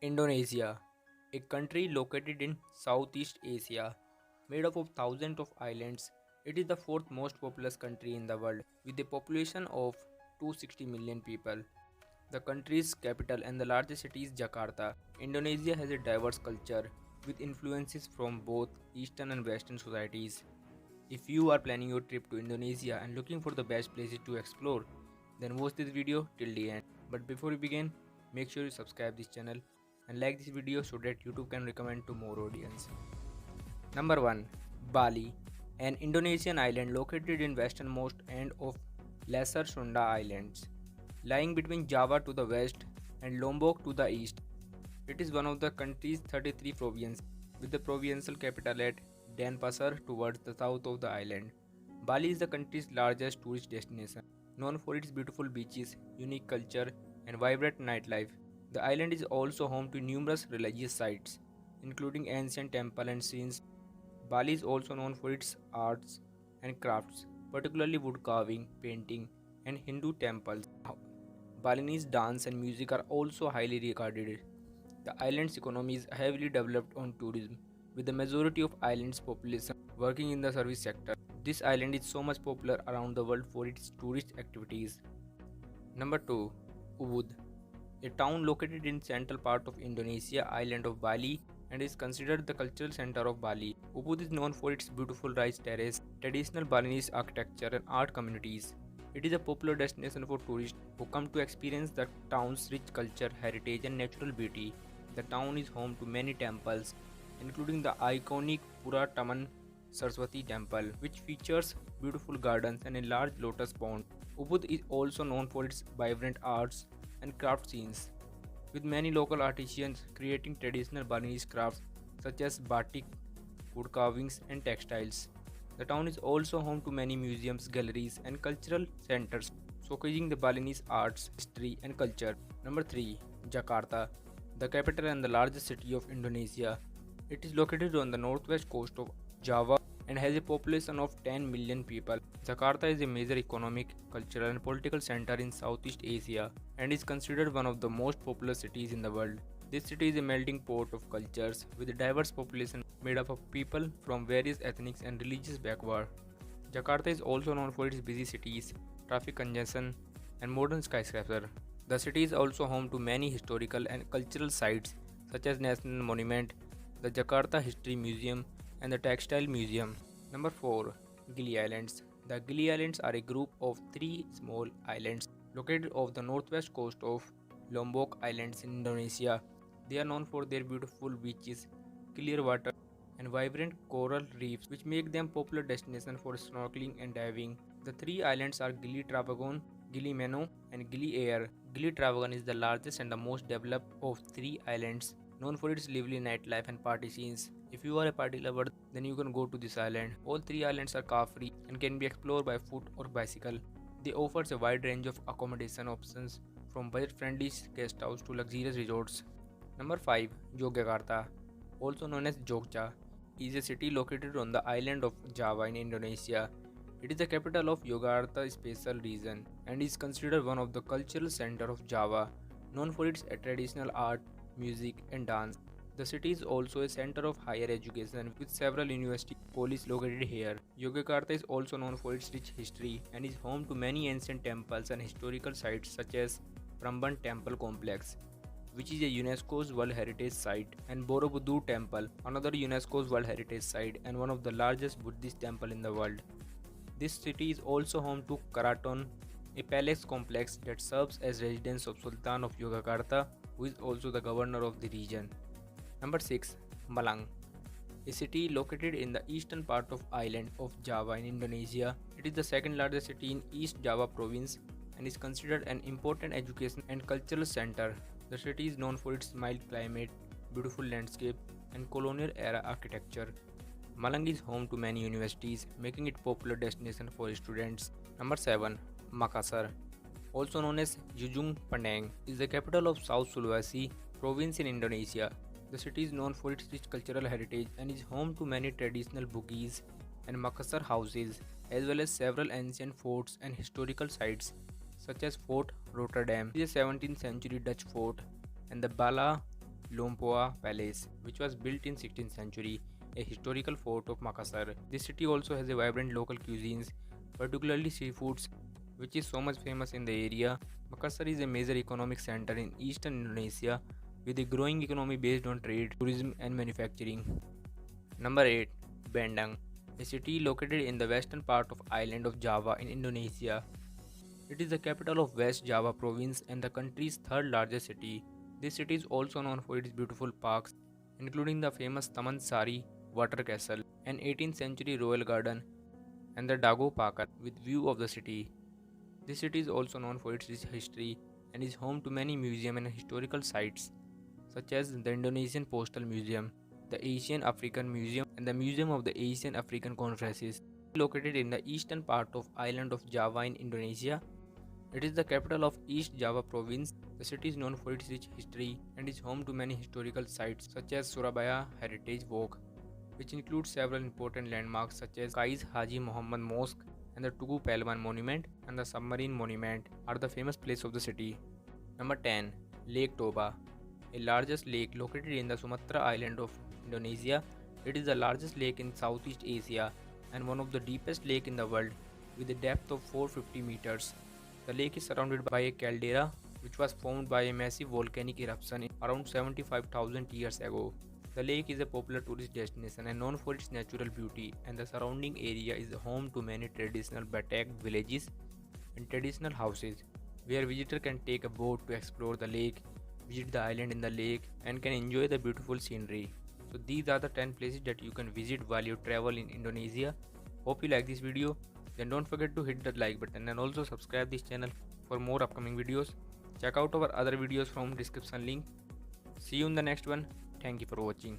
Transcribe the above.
Indonesia, a country located in Southeast Asia, made up of thousands of islands. It is the fourth most populous country in the world, with a population of 260 million people. The country's capital and the largest city is Jakarta. Indonesia has a diverse culture with influences from both Eastern and Western societies. If you are planning your trip to Indonesia and looking for the best places to explore, then watch this video till the end. But before we begin, make sure you subscribe this channel and like this video so that YouTube can recommend to more audience. Number 1. Bali, an Indonesian island located in westernmost end of Lesser Sunda Islands, lying between Java to the west and Lombok to the east. It is one of the country's 33 provinces, with the provincial capital at Denpasar towards the south of the island. Bali is the country's largest tourist destination, known for its beautiful beaches, unique culture, and vibrant nightlife. The island is also home to numerous religious sites, including ancient temples and scenes. Bali is also known for its arts and crafts, particularly wood carving, painting, and Hindu temples. Balinese dance and music are also highly regarded. The island's economy is heavily developed on tourism, with the majority of island's population working in the service sector. This island is so much popular around the world for its tourist activities. Number 2. Ubud, a town located in central part of Indonesia island of Bali and is considered the cultural center of Bali. Ubud is known for its beautiful rice terrace, traditional Balinese architecture and art communities. It is a popular destination for tourists who come to experience the town's rich culture, heritage and natural beauty. The town is home to many temples, including the iconic Pura Taman Saraswati temple, which features beautiful gardens and a large lotus pond. Ubud is also known for its vibrant arts and craft scenes, with many local artisans creating traditional Balinese crafts such as batik, wood carvings, and textiles. The town is also home to many museums, galleries, and cultural centers, showcasing the Balinese arts, history, and culture. Number 3. Jakarta, the capital and the largest city of Indonesia. It is located on the northwest coast of Java and has a population of 10 million people. Jakarta is a major economic, cultural, and political center in Southeast Asia and is considered one of the most populous cities in the world. This city is a melting pot of cultures with a diverse population made up of people from various ethnic and religious backgrounds. Jakarta is also known for its busy cities, traffic congestion, and modern skyscrapers. The city is also home to many historical and cultural sites such as National Monument, the Jakarta History Museum, and the Textile Museum. Number 4. Gili Islands. The Gili Islands are a group of 3 small islands located off the northwest coast of Lombok Islands in Indonesia. They are known for their beautiful beaches, clear water, and vibrant coral reefs, which make them popular destinations for snorkeling and diving. The 3 islands are Gili Travangan, Gili Meno, and Gili Air. Gili Travangan is the largest and the most developed of 3 islands, known for its lively nightlife and party scenes. If you are a party lover, then you can go to this island. All 3 islands are car free and can be explored by foot or bicycle. They offers a wide range of accommodation options from budget-friendly guest house to luxurious resorts. Number 5. Yogyakarta, also known as Jogja, is a city located on the island of Java in Indonesia. It is the capital of Yogyakarta Special Region and is considered one of the cultural center of Java, known for its traditional art, music, and dance. The city is also a center of higher education with several university colleges located here. Yogyakarta is also known for its rich history and is home to many ancient temples and historical sites such as Pramban Temple Complex, which is a UNESCO's World Heritage Site, and Borobudur Temple, another UNESCO's World Heritage Site and one of the largest Buddhist temple in the world. This city is also home to Karaton, a palace complex that serves as residence of Sultan of Yogyakarta, who is also the governor of the region. Number 6. Malang, a city located in the eastern part of island of Java in Indonesia. It is the second largest city in East Java province and is considered an important education and cultural center. The city is known for its mild climate, beautiful landscape, and colonial era architecture. Malang is home to many universities, making it popular destination for students. Number 7. Makassar, also known as Ujung Pandang, is the capital of South Sulawesi province in Indonesia. The city is known for its rich cultural heritage and is home to many traditional Bugis and Makassar houses, as well as several ancient forts and historical sites such as Fort Rotterdam, which is a 17th century Dutch fort, and the Bala Lompoa Palace, which was built in 16th century, a historical fort of Makassar. This city also has a vibrant local cuisines, particularly seafoods, which is so much famous in the area. Makassar is a major economic center in eastern Indonesia with a growing economy based on trade, tourism and manufacturing. Number 8. Bandung, a city located in the western part of island of Java in Indonesia. It is the capital of West Java province and the country's third largest city. This city is also known for its beautiful parks, including the famous Taman Sari water castle, an 18th century royal garden, and the Dago Pakar with view of the city. This city is also known for its rich history and is home to many museums and historical sites, such as the Indonesian Postal Museum, the Asian African Museum, and the Museum of the Asian African Conferences. Located in the eastern part of island of Java in Indonesia, it is the capital of East Java province. The city is known for its rich history and is home to many historical sites such as Surabaya Heritage Walk, which includes several important landmarks such as Kais Haji Muhammad Mosque and the Tugu Pelwan Monument and the Submarine Monument are the famous places of the city. Number 10. Lake Toba, a largest lake located in the Sumatra island of Indonesia. It is the largest lake in Southeast Asia and one of the deepest lake in the world with a depth of 450 meters. The lake is surrounded by a caldera which was formed by a massive volcanic eruption around 75,000 years ago. The lake is a popular tourist destination and known for its natural beauty, and the surrounding area is home to many traditional Batak villages and traditional houses where visitors can take a boat to explore the lake, visit the island in the lake, and can enjoy the beautiful scenery. So these are the 10 places that you can visit while you travel in Indonesia. Hope you like this video. Then don't forget to hit the like button and also subscribe this channel for more upcoming videos. Check out our other videos from description link. See you in the next one. Thank you for watching.